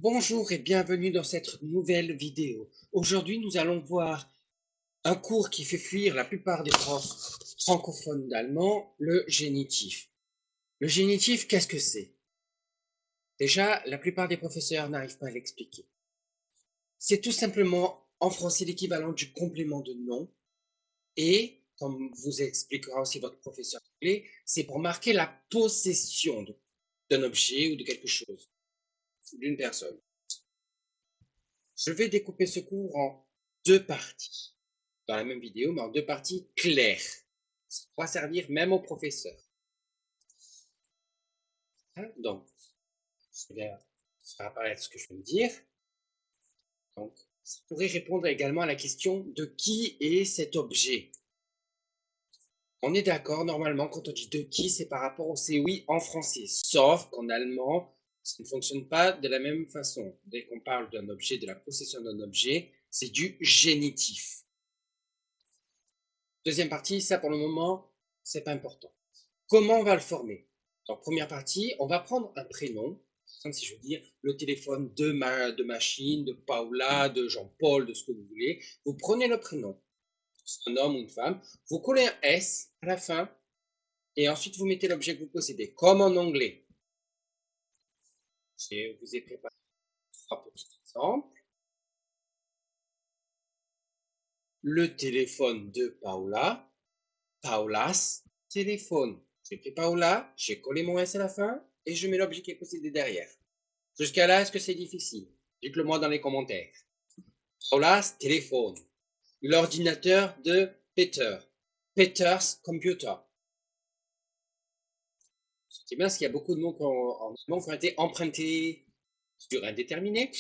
Bonjour et bienvenue dans cette nouvelle vidéo. Aujourd'hui, nous allons voir un cours qui fait fuir la plupart des profs francophones d'allemand, le génitif. Le génitif, qu'est-ce que c'est? Déjà, la plupart des professeurs n'arrivent pas à l'expliquer. C'est tout simplement en français l'équivalent du complément de nom et, comme vous expliquera aussi votre professeur anglais, c'est pour marquer la possession d'un objet ou de quelque chose, d'une personne. Je vais découper ce cours en deux parties, dans la même vidéo, mais en deux parties claires. Ça pourra servir même aux professeurs. Donc, je vais faire apparaître ce que je viens de dire. Donc, ça pourrait répondre également à la question de qui est cet objet. On est d'accord, normalement, quand on dit de qui, c'est par rapport au COI en français, sauf qu'en allemand, ça ne fonctionne pas de la même façon. Dès qu'on parle d'un objet, de la possession d'un objet, c'est du génitif. Deuxième partie, ça pour le moment, c'est pas important. Comment on va le former? Donc, première partie, on va prendre un prénom, comme si je veux dire le téléphone de Machine, de Paula, de Jean-Paul, de ce que vous voulez. Vous prenez le prénom, c'est un homme ou une femme, vous collez un S à la fin, et ensuite vous mettez l'objet que vous possédez, comme en anglais. Je vous ai préparé trois petits exemples. Le téléphone de Paula, Paula's téléphone. J'ai pris Paula, j'ai collé mon S à la fin, et je mets l'objet qui est possédé derrière. Jusqu'à là, est-ce que c'est difficile? Dites-le moi dans les commentaires. Paula's téléphone. L'ordinateur de Peter. Peter's computer. C'est bien parce qu'il y a beaucoup de mots en allemand qui ont été empruntés sur indéterminé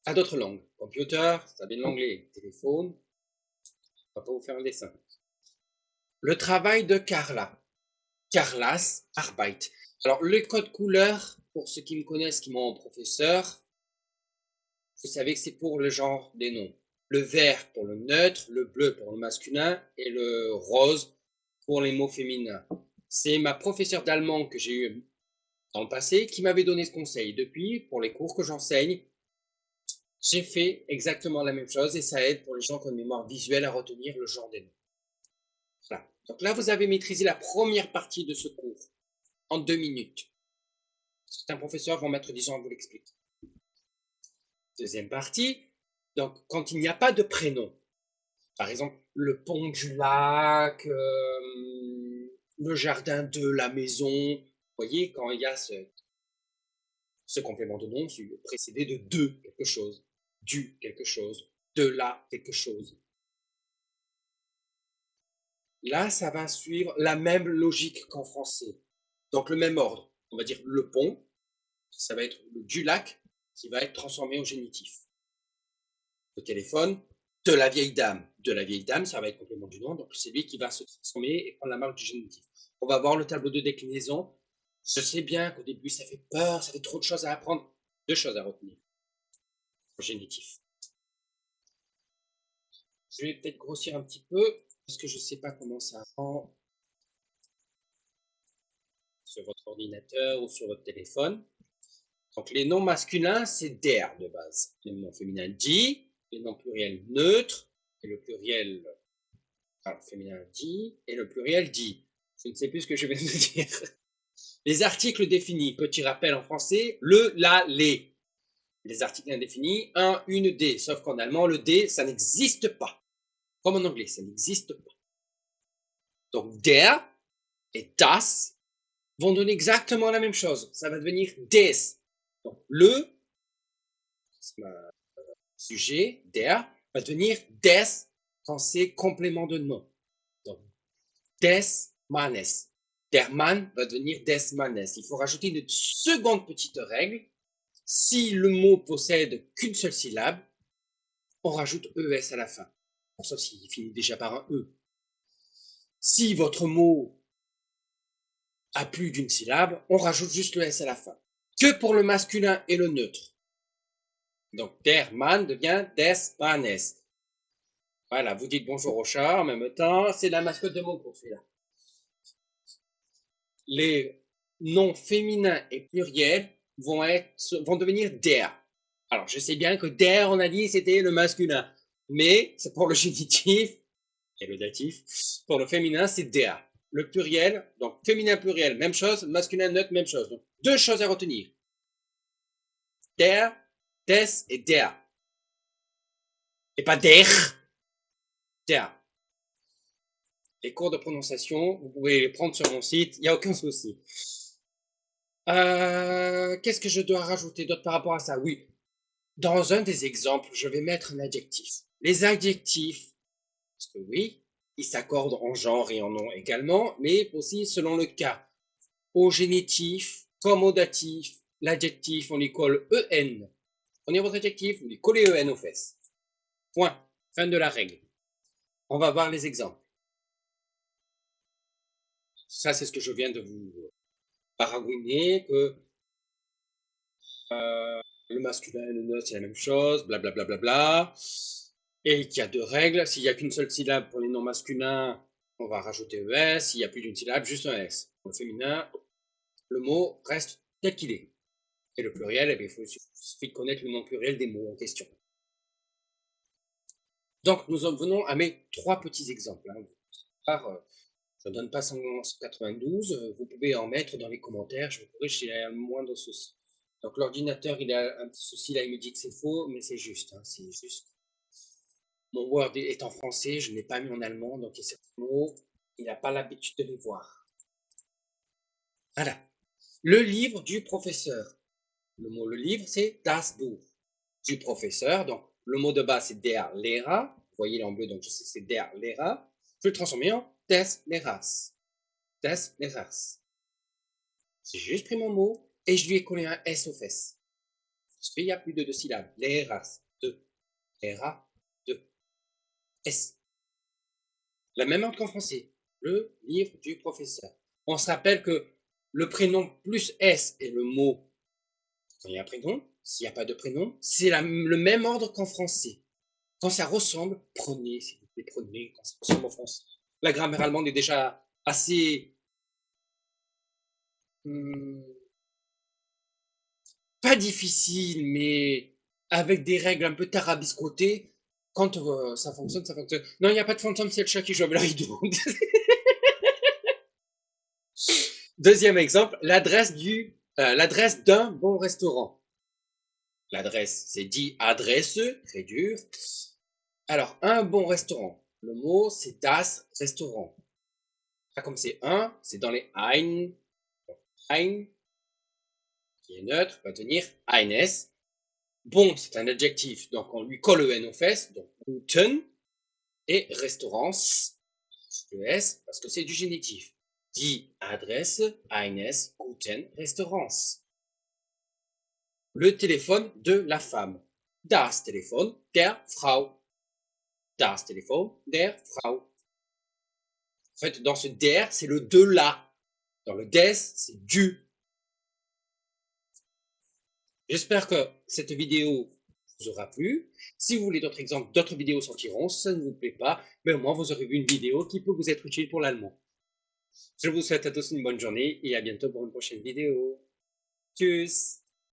à d'autres langues. Computer, ça vient de l'anglais. Téléphone, on va pas vous faire un dessin. Le travail de Carla. Carlas Arbeit. Alors, le code couleur, pour ceux qui me connaissent, qui m'ont en professeur, vous savez que c'est pour le genre des noms. Le vert pour le neutre, le bleu pour le masculin et le rose pour les mots féminins. C'est ma professeure d'allemand que j'ai eue dans le passé qui m'avait donné ce conseil. Depuis, pour les cours que j'enseigne, j'ai fait exactement la même chose et ça aide pour les gens qui ont une mémoire visuelle à retenir le genre des noms. Voilà. Donc là, vous avez maîtrisé la première partie de ce cours en 2 minutes. Certains professeurs vont mettre 10 ans à vous l'expliquer. Deuxième partie, donc quand il n'y a pas de prénom, par exemple le pont du lac, le jardin de la maison, vous voyez, quand il y a ce complément de nom précédé de quelque chose, du quelque chose, de là quelque chose. Là, ça va suivre la même logique qu'en français. Donc le même ordre. On va dire le pont, ça va être le du lac qui va être transformé en génitif. Le téléphone, de la vieille dame. De la vieille dame, ça va être complément du nom, donc c'est lui qui va se transformer et prendre la marque du génitif. On va voir le tableau de déclinaison. Je sais bien qu'au début, ça fait peur, ça fait trop de choses à apprendre. Deux choses à retenir. Le génitif. Je vais peut-être grossir un petit peu, parce que je ne sais pas comment ça rend sur votre ordinateur ou sur votre téléphone. Donc les noms masculins, c'est der de base. Les noms féminins, die, les noms pluriels neutres, et le pluriel féminin dit, et le pluriel dit. Je ne sais plus ce que je viens de dire. Les articles définis, petit rappel en français, le, la, les. Les articles indéfinis, un, une, des. Sauf qu'en allemand, le des, ça n'existe pas. Comme en anglais, ça n'existe pas. Donc der et das vont donner exactement la même chose. Ça va devenir des. Donc le, c'est ma sujet, der, va devenir des quand c'est complément de nom. Donc des Mannes. Der Mann va devenir des Mannes. Il faut rajouter une seconde petite règle. Si le mot possède qu'une seule syllabe, on rajoute ES à la fin. Sauf s'il finit déjà par un E. Si votre mot a plus d'une syllabe, on rajoute juste le S à la fin. Que pour le masculin et le neutre. Donc der Mann devient des Mannes. Voilà, vous dites bonjour au chat en même temps. C'est la mascotte de mon cours, celui-là. Les noms féminins et pluriels vont devenir der. Alors, je sais bien que der, on a dit, c'était le masculin. Mais c'est pour le génitif et le datif. Pour le féminin, c'est der. Le pluriel, donc féminin pluriel, même chose. Masculin neutre, même chose. Donc, deux choses à retenir. Der, des et der. Et pas der. Der. Les cours de prononciation, vous pouvez les prendre sur mon site, il n'y a aucun souci. Qu'est-ce que je dois rajouter d'autre par rapport à ça? Oui, dans un des exemples, je vais mettre un adjectif. Les adjectifs, parce que oui, ils s'accordent en genre et en nom également, mais aussi selon le cas. Au génitif, comme au datif, l'adjectif, on y colle EN. Prenez votre adjectif, vous lui collez EN aux fesses. Point. Fin de la règle. On va voir les exemples. Ça, c'est ce que je viens de vous paragouiner, que le masculin et le neutre, c'est la même chose, blablabla. Bla, bla, bla, bla. Et qu'il y a deux règles. S'il n'y a qu'une seule syllabe pour les noms masculins, on va rajouter ES. S'il y a plus d'une syllabe, juste un S. Pour le féminin, le mot reste tel qu'il est. Et le pluriel, eh bien, il suffit de connaître le nom pluriel des mots en question. Donc, nous en venons à mes trois petits exemples. Je ne donne pas 192, vous pouvez en mettre dans les commentaires, je vous corrige s'il y a un moindre souci. Donc l'ordinateur, il a un petit souci là, il me dit que c'est faux, mais c'est juste, hein, c'est juste. Mon Word est en français, je ne l'ai pas mis en allemand, donc il y a certains mots, il n'a pas l'habitude de les voir. Voilà. Le livre du professeur. Le mot le livre, c'est das Buch du professeur. Donc le mot de base, c'est der Lehrer. Vous voyez, il est en bleu, donc je sais que c'est der Lehrer. Je vais le transformer en des Lehrers. Des Lehrers. J'ai juste pris mon mot et je lui ai collé un S aux fesses. Parce qu'il y a plus de deux syllabes. Lehrers, deux. Lehrer, deux. S. La même ordre qu'en français. Le livre du professeur. On se rappelle que le prénom plus S est le mot quand il y a un prénom. S'il n'y a pas de prénom, c'est le même ordre qu'en français. Quand ça ressemble, prenez, s'il vous plaît, prenez quand ça ressemble en français. La grammaire allemande est déjà assez pas difficile, mais avec des règles un peu tarabiscotées. Quand ça fonctionne, ça fonctionne. Non, il n'y a pas de fantôme, c'est le chat qui joue avec le rideau. Deuxième exemple, l'adresse d'un bon restaurant. L'adresse, c'est dit adresse, très dur. Alors, un bon restaurant. Le mot, c'est das Restaurant. Là, comme c'est un, c'est dans les ein. Ein, qui est neutre, va tenir eines. Bon, c'est un adjectif, donc on lui colle le N aux fesses, donc guten, et restaurants, le S, parce que c'est du génitif. Die Adresse eines guten Restaurants. Le téléphone de la femme. Das Telefon der Frau. Das Telefon der Frau. En fait, dans ce der, c'est le de la. Dans le des, c'est du. J'espère que cette vidéo vous aura plu. Si vous voulez d'autres exemples, d'autres vidéos sortiront. Si ça ne vous plaît pas, mais au moins vous aurez vu une vidéo qui peut vous être utile pour l'allemand. Je vous souhaite à tous une bonne journée et à bientôt pour une prochaine vidéo. Tschüss.